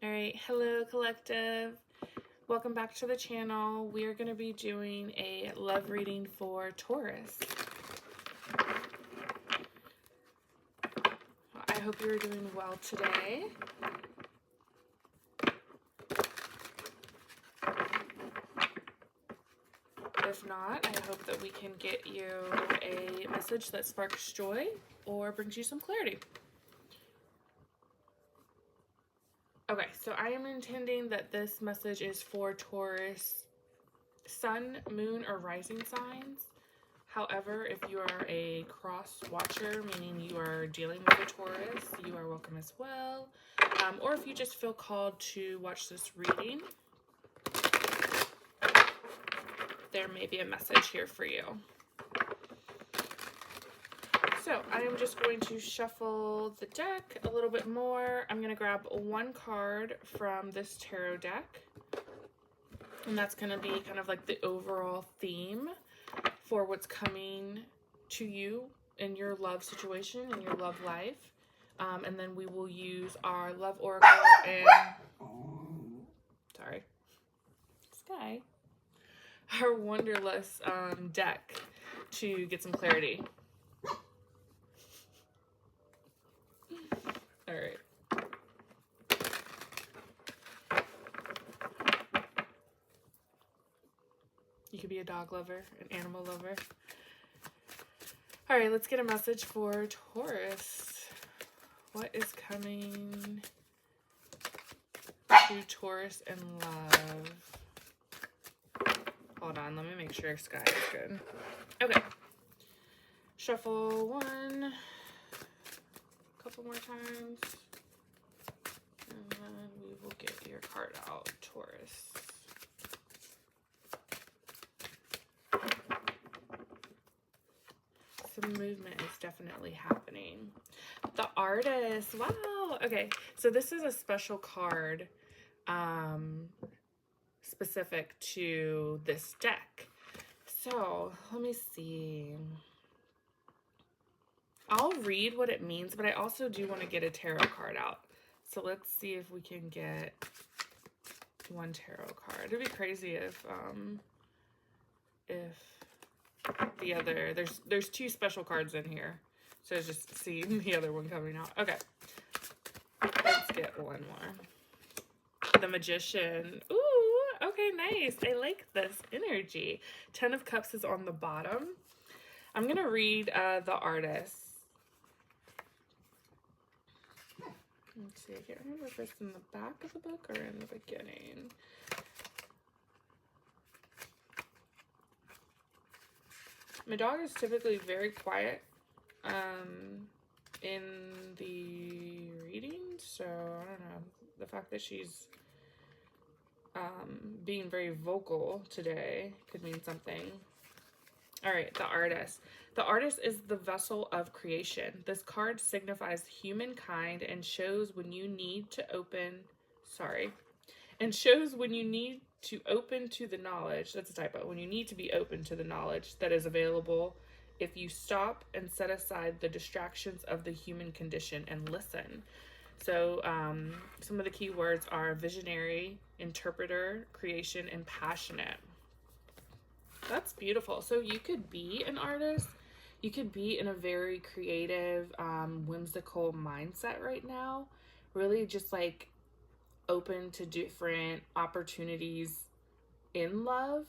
Alright, hello collective. Welcome back to the channel. We are going to be doing a love reading for Taurus. I hope you're doing well today. If not, I hope that we can get you a message that sparks joy or brings you some clarity. Okay, so I am intending that this message is for Taurus sun, moon, or rising signs. However, if you are a cross watcher, meaning you are dealing with a Taurus, you are welcome as well. Or if you just feel called to watch this reading, there may be a message here for you. So I am just going to shuffle the deck a little bit more. I'm going to grab one card from this tarot deck. And that's going to be kind of like the overall theme for what's coming to you in your love situation, in your love life. And then we will use our love oracle and, sorry, Sky, our Wonderless deck to get some clarity. All right. You could be a dog lover, an animal lover. All right, let's get a message for Taurus. What is coming to Taurus in love? Hold on, let me make sure Sky is good. Okay. Shuffle one. A couple more times. And then we will get your card out, Taurus. Some movement is definitely happening. The Artist, wow. Okay, so this is a special card specific to this deck. So let me see. I'll read what it means, but I also do want to get a tarot card out. So let's see if we can get one tarot card. It'd be crazy if the other, there's two special cards in here, so just seeing the other one coming out. Okay, let's get one more. The Magician. Ooh, okay, nice. I like this energy. 10 of Cups is on the bottom. I'm gonna read the Artist. Let's see, I can't remember if it's in the back of the book or in the beginning. My dog is typically very quiet in the reading, so I don't know. The fact that she's being very vocal today could mean something. All right, the Artist. The Artist is the vessel of creation. This card signifies humankind and shows when you need to open to the knowledge, that's a typo, when you need to be open to the knowledge that is available if you stop and set aside the distractions of the human condition and listen. So some of the key words are visionary, interpreter, creation, and passionate. That's beautiful. So you could be an artist. You could be in a very creative, whimsical mindset right now. Really just like open to different opportunities in love.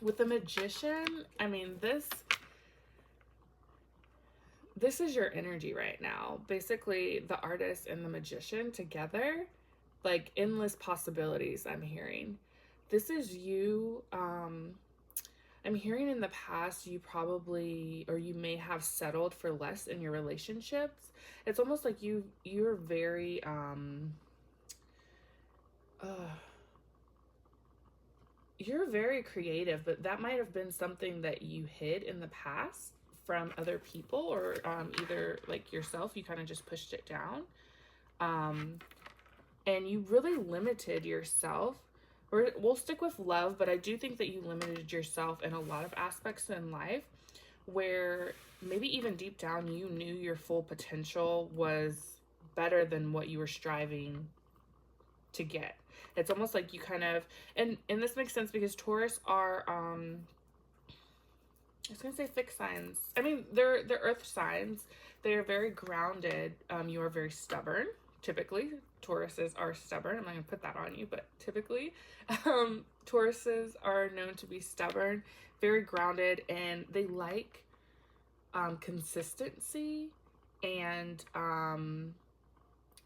With the Magician, I mean, this is your energy right now. Basically, the Artist and the Magician together, like endless possibilities, I'm hearing. This is you. I'm hearing in the past you probably, or you may have settled for less in your relationships. It's almost like you're very you're very creative, but that might have been something that you hid in the past from other people, or either like yourself, you kind of just pushed it down. And you really limited yourself. We'll stick with love, but I do think that you limited yourself in a lot of aspects in life where maybe even deep down you knew your full potential was better than what you were striving to get. It's almost like you kind of, and this makes sense because Taurus are, I was gonna say fixed signs. I mean, they're earth signs. They are very grounded. You are very stubborn. Typically, Tauruses are stubborn. I'm not gonna put that on you, but typically, Tauruses are known to be stubborn, very grounded, and they like consistency, and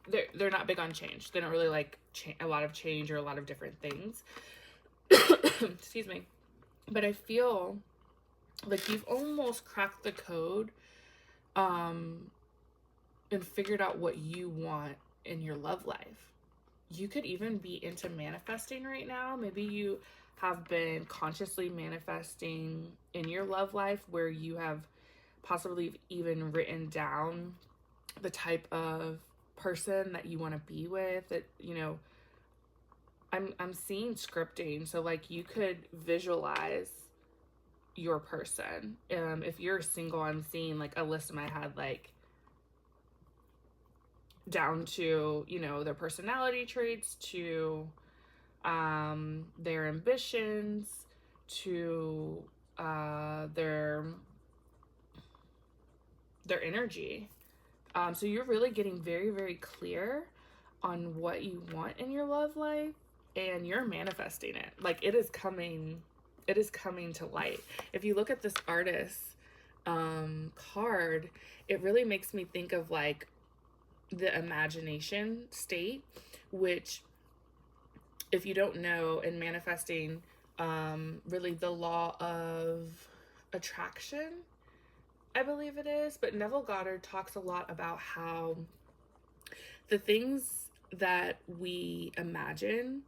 they're not big on change. They don't really like a lot of change or a lot of different things. Excuse me. But I feel like you've almost cracked the code and figured out what you want in your love life. You could even be into manifesting right now. Maybe you have been consciously manifesting in your love life, where you have possibly even written down the type of person that you want to be with. That, you know, I'm seeing scripting. So like you could visualize your person. If you're single, I'm seeing like a list in my head, like down to, you know, their personality traits, to their ambitions, to their energy. So you're really getting very, very clear on what you want in your love life, and you're manifesting it. Like it is coming to light. If you look at this artist card, it really makes me think of like the imagination state, which, if you don't know, in manifesting, really the law of attraction, I believe it is, but Neville Goddard talks a lot about how the things that we imagine,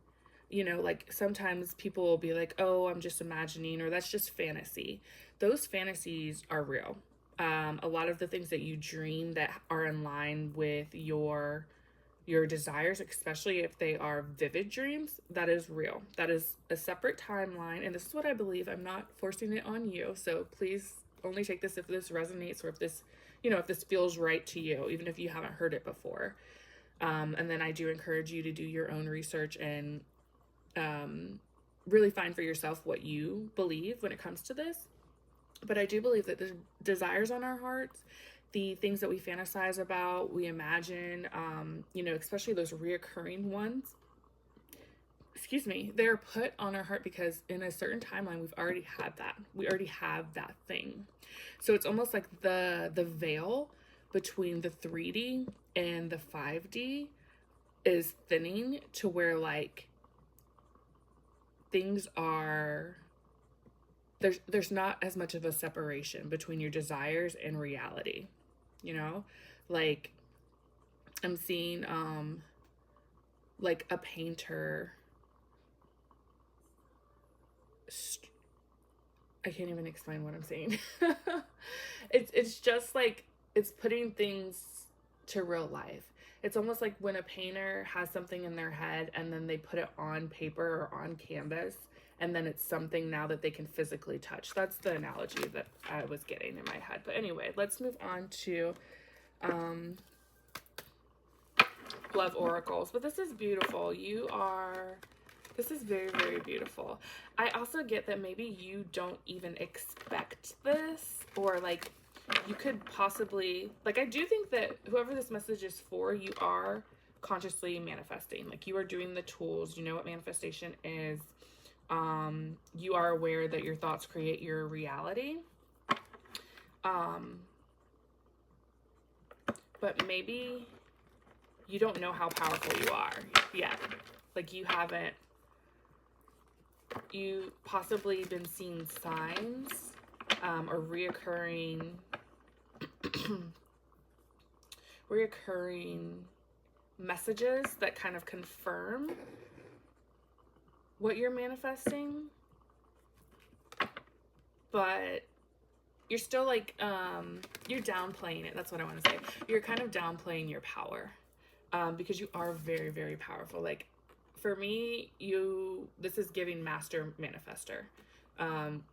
you know, like sometimes people will be like, oh, I'm just imagining, or that's just fantasy. Those fantasies are real. A lot of the things that you dream that are in line with your desires, especially if they are vivid dreams, that is real. That is a separate timeline. And this is what I believe. I'm not forcing it on you. So please only take this if this resonates, or if this, you know, if this feels right to you, even if you haven't heard it before. And then I do encourage you to do your own research and really find for yourself what you believe when it comes to this. But I do believe that the desires on our hearts, the things that we fantasize about, we imagine, you know, especially those reoccurring ones, excuse me, they're put on our heart because in a certain timeline, we've already had that. We already have that thing. So it's almost like the veil between the 3D and the 5D is thinning to where like things are, there's not as much of a separation between your desires and reality, you know? Like I'm seeing like a painter, I can't even explain what I'm saying. It's just like it's putting things to real life. It's almost like when a painter has something in their head and then they put it on paper or on canvas, and then it's something now that they can physically touch. That's the analogy that I was getting in my head. But anyway, let's move on to love oracles. But this is beautiful. This is very, very beautiful. I also get that maybe you don't even expect this, or like you could possibly, like, I do think that whoever this message is for, you are consciously manifesting. Like you are doing the tools, you know what manifestation is. You are aware that your thoughts create your reality. But maybe you don't know how powerful you are yet. Like you possibly been seeing signs, or reoccurring messages that kind of confirm what you're manifesting, but you're still like, you're downplaying it. That's what I want to say. You're kind of downplaying your power, because you are very, very powerful. Like for me, this is giving master manifester,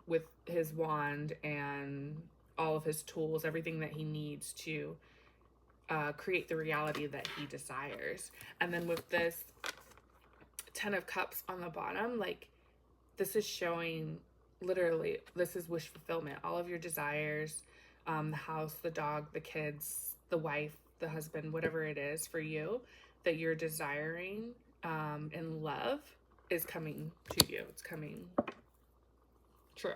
with his wand and all of his tools, everything that he needs to create the reality that he desires. And then with this Ten of Cups on the bottom, like this is showing literally, this is wish fulfillment. All of your desires, the house, the dog, the kids, the wife, the husband, whatever it is for you that you're desiring in love is coming to you. It's coming true.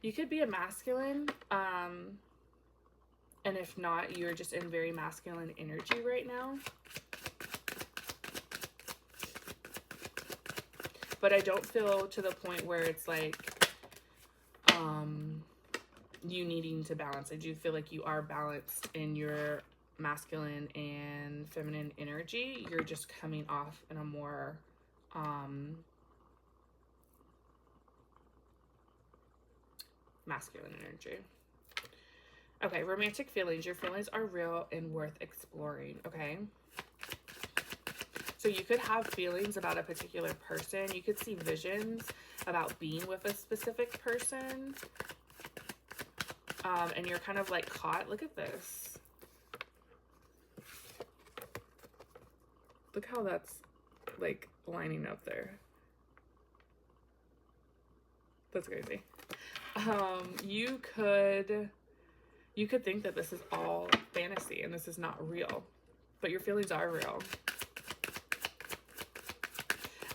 You could be a masculine, and if not, you're just in very masculine energy right now. But I don't feel to the point where it's like you needing to balance. I do feel like you are balanced in your masculine and feminine energy. You're just coming off in a more masculine energy. Okay, romantic feelings. Your feelings are real and worth exploring, okay? So you could have feelings about a particular person. You could see visions about being with a specific person. And you're kind of like caught. Look at this. Look how that's like lining up there. That's crazy. You could think that this is all fantasy and this is not real, but your feelings are real.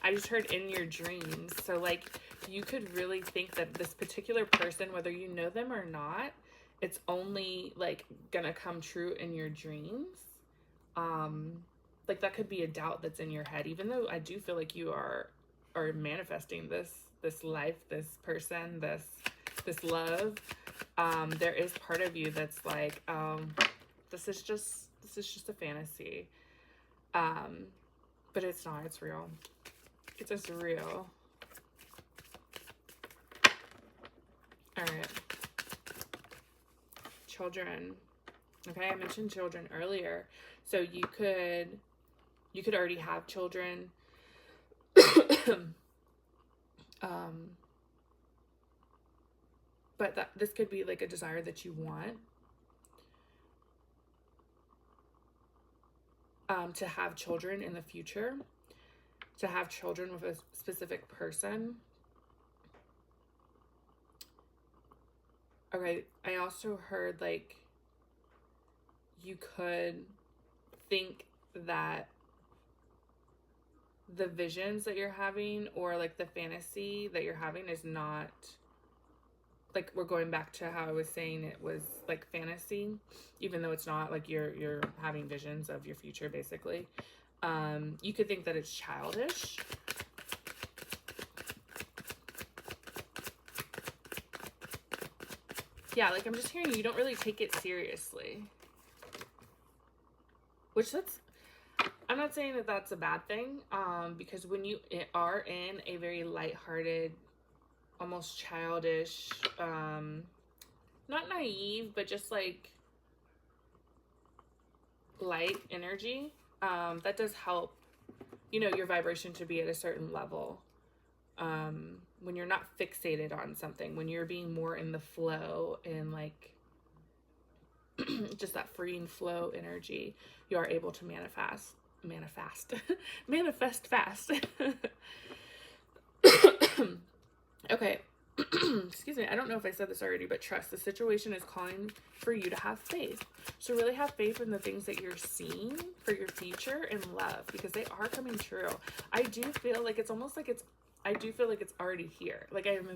I just heard in your dreams. So like you could really think that this particular person, whether you know them or not, it's only like gonna come true in your dreams. Like that could be a doubt that's in your head, even though I do feel like you are manifesting this life, this person, this love. There is part of you that's like, this is just a fantasy. But it's not, it's real. It's just real. All right. Children. Okay, I mentioned children earlier. So you could already have children. But this could be like a desire that you want. To have children in the future. To have children with a specific person. Okay, I also heard like you could think that the visions that you're having or like the fantasy that you're having is not, like we're going back to how I was saying it was like fantasy, even though it's not, like you're having visions of your future basically. You could think that it's childish. Yeah, like I'm just hearing you don't really take it seriously. Which I'm not saying that that's a bad thing, because when you are in a very lighthearted, almost childish, not naive, but just like light energy, that does help, you know, your vibration to be at a certain level. When you're not fixated on something, when you're being more in the flow and like just that freeing flow energy, you are able to manifest fast. Okay. Excuse me. I don't know if I said this already, but trust. The situation is calling for you to have faith. So really have faith in the things that you're seeing for your future and love, because they are coming true. I do feel like it's almost like I do feel like it's already here. Like I am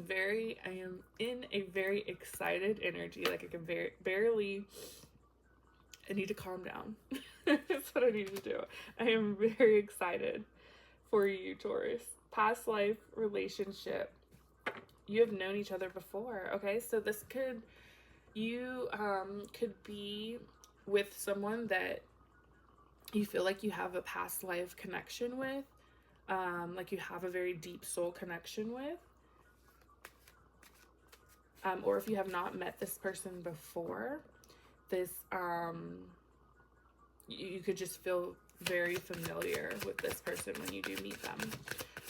in a very excited energy. Like I can barely, I need to calm down. That's what I need to do. I am very excited for you, Taurus. Past life relationship. You have known each other before. Okay. So this you could be with someone that you feel like you have a past life connection with. Like you have a very deep soul connection with. Or if you have not met this person before, this, you could just feel very familiar with this person when you do meet them.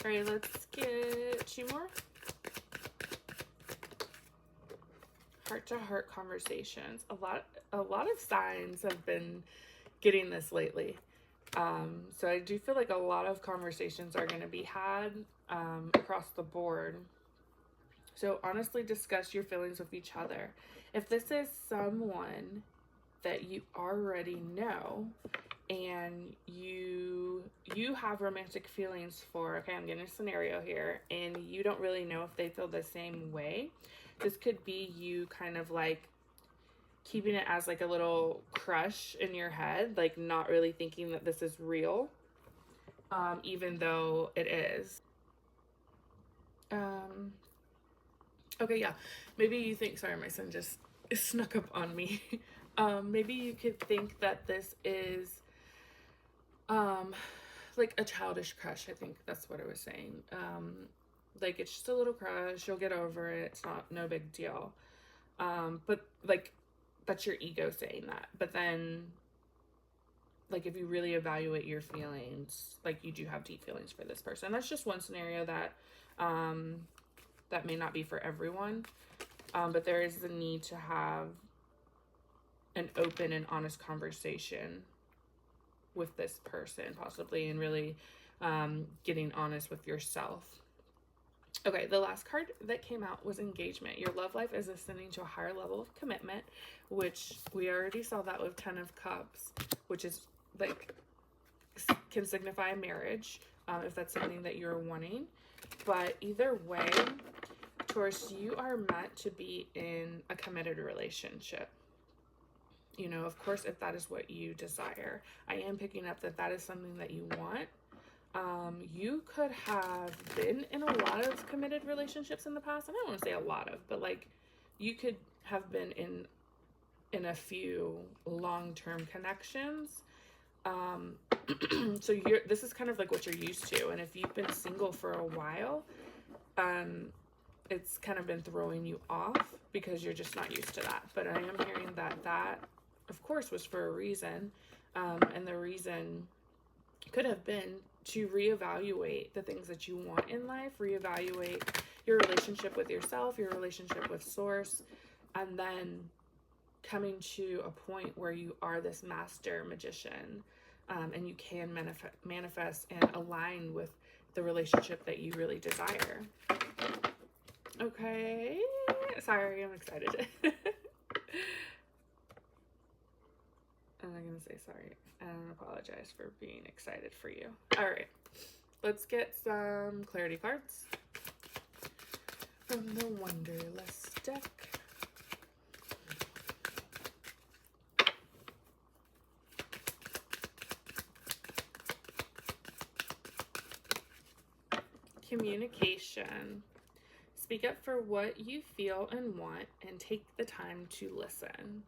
All right, let's get 2 more. Heart-to-heart conversations. A lot of signs have been getting this lately. So I do feel like a lot of conversations are going to be had across the board. So honestly discuss your feelings with each other. If this is someone that you already know and you have romantic feelings for, okay, I'm getting a scenario here, and you don't really know if they feel the same way, this could be you kind of like keeping it as like a little crush in your head, like not really thinking that this is real, even though it is. Okay, yeah. Maybe you think, sorry, my son just snuck up on me. Maybe you could think that this is like a childish crush. I think that's what I was saying. Like it's just a little crush, you'll get over it, it's not no big deal. But like that's your ego saying that. But then like if you really evaluate your feelings, like you do have deep feelings for this person. That's just one scenario that that may not be for everyone. But there is the need to have an open and honest conversation with this person, possibly, and really getting honest with yourself. Okay, the last card that came out was engagement. Your love life is ascending to a higher level of commitment, which we already saw that with 10 of Cups, which is like can signify a marriage, if that's something that you're wanting. But either way, Taurus, you are meant to be in a committed relationship. You know, of course, if that is what you desire. I am picking up that that is something that you want. You could have been in a lot of committed relationships in the past. I don't want to say a lot of, but like you could have been in a few long-term connections. So this is kind of like what you're used to. And if you've been single for a while, it's kind of been throwing you off because you're just not used to that. But I am hearing that of course was for a reason. And the reason could have been to reevaluate the things that you want in life, reevaluate your relationship with yourself, your relationship with Source, and then coming to a point where you are this master magician, and you can manifest and align with the relationship that you really desire. Okay, sorry, I'm excited. I'm not gonna say sorry and apologize for being excited for you. All right, let's get some clarity cards from the Wonderlust deck. Communication. Speak up for what you feel and want and take the time to listen.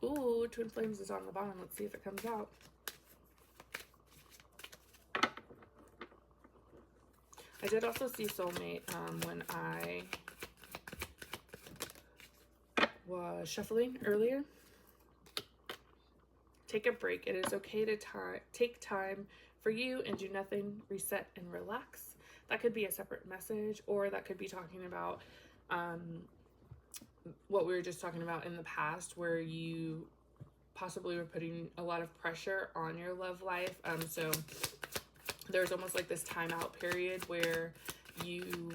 Ooh, Twin Flames is on the bottom. Let's see if it comes out. I did also see Soulmate when I was shuffling earlier. Take a break. It is okay to take time for you and do nothing. Reset and relax. That could be a separate message, or that could be talking about what we were just talking about in the past, where you possibly were putting a lot of pressure on your love life. So there's almost like this timeout period where you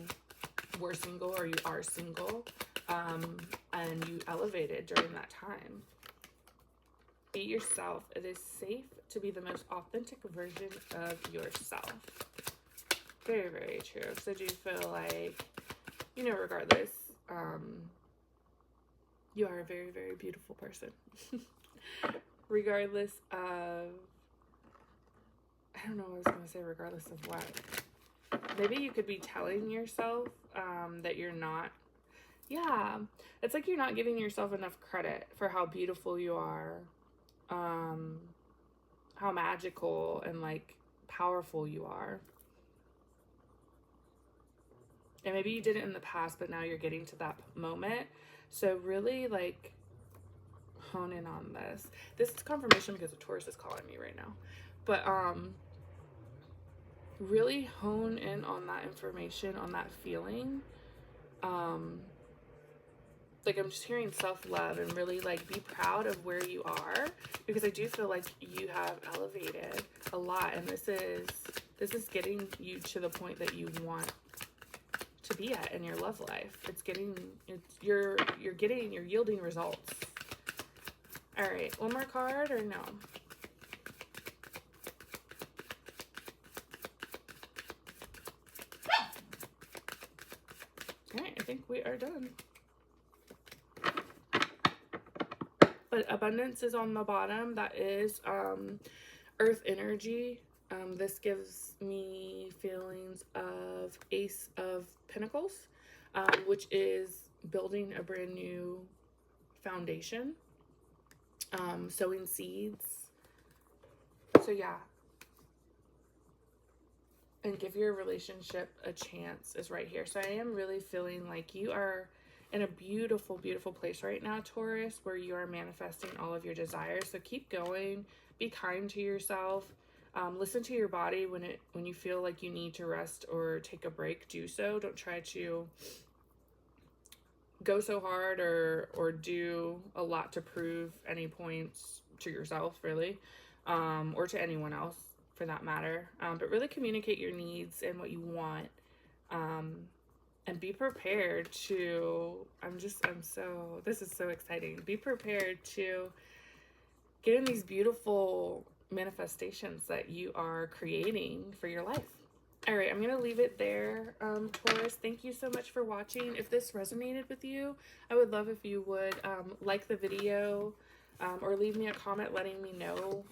were single or you are single, and you elevated during that time. Be yourself. It is safe to be the most authentic version of yourself. Very, very true. So I do feel like, you know, regardless, you are a very, very beautiful person. Regardless of, I don't know what I was going to say, regardless of what. Maybe you could be telling yourself that you're not, yeah, it's like you're not giving yourself enough credit for how beautiful you are, how magical and like powerful you are. And maybe you did it in the past, but now you're getting to that moment. So really like hone in on this. This is confirmation because the Taurus is calling me right now. But really hone in on that information, on that feeling. like, I'm just hearing self-love and really, like, be proud of where you are, because I do feel like you have elevated a lot, and this is getting you to the point that you want to be at in your love life. You're yielding results. All right, one more card or no? All right, I think we are done. But abundance is on the bottom. That is earth energy. This gives me feelings of Ace of Pentacles, which is building a brand new foundation, sowing seeds. So yeah, and give your relationship a chance is right here. So I am really feeling like you are in a beautiful, beautiful place right now, Taurus, where you are manifesting all of your desires. So keep going. Be kind to yourself. Listen to your body when you feel like you need to rest or take a break. Do so. Don't try to go so hard or do a lot to prove any points to yourself, really, or to anyone else for that matter. But really communicate your needs and what you want. And be prepared to, this is so exciting. Be prepared to get in these beautiful manifestations that you are creating for your life. All right, I'm going to leave it there, Taurus. Thank you so much for watching. If this resonated with you, I would love if you would like the video or leave me a comment letting me know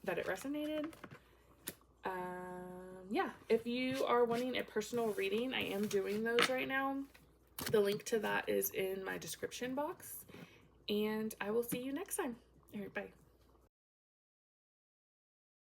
that it resonated. Yeah, if you are wanting a personal reading, I am doing those right now. The link to that is in my description box. And I will see you next time. All right, bye.